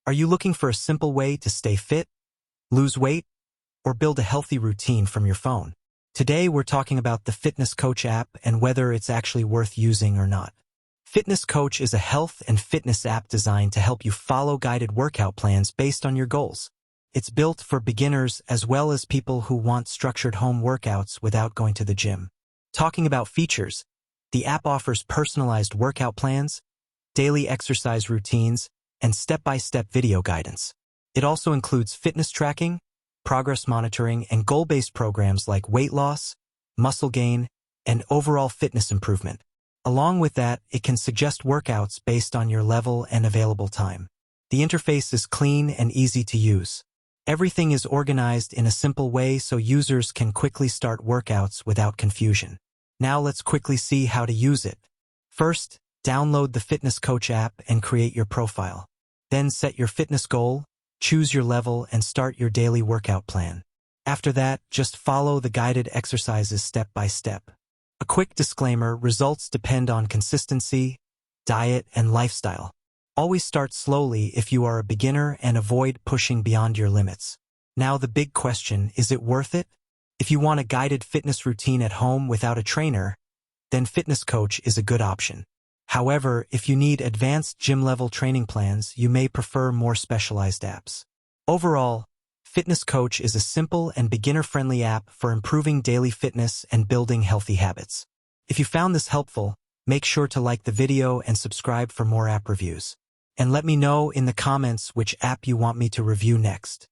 Are you looking for a simple way to stay fit, lose weight, or build a healthy routine from your phone? Today we're talking about the Fitness Coach app and whether it's actually worth using or not. Fitness Coach is a health and fitness app designed to help you follow guided workout plans based on your goals. It's built for beginners as well as people who want structured home workouts without going to the gym. Talking about features, the app offers personalized workout plans, daily exercise routines, and step-by-step video guidance. It also includes fitness tracking, progress monitoring, and goal-based programs like weight loss, muscle gain, and overall fitness improvement. Along with that, it can suggest workouts based on your level and available time. The interface is clean and easy to use. Everything is organized in a simple way so users can quickly start workouts without confusion. Now let's quickly see how to use it. First, download the Fitness Coach app and create your profile. Then set your fitness goal, choose your level, and start your daily workout plan. After that, just follow the guided exercises step by step. A quick disclaimer: results depend on consistency, diet, and lifestyle. Always start slowly if you are a beginner and avoid pushing beyond your limits. Now the big question, is it worth it? If you want a guided fitness routine at home without a trainer, then Fitness Coach is a good option. However, if you need advanced gym-level training plans, you may prefer more specialized apps. Overall, Fitness Coach is a simple and beginner-friendly app for improving daily fitness and building healthy habits. If you found this helpful, make sure to like the video and subscribe for more app reviews. And let me know in the comments which app you want me to review next.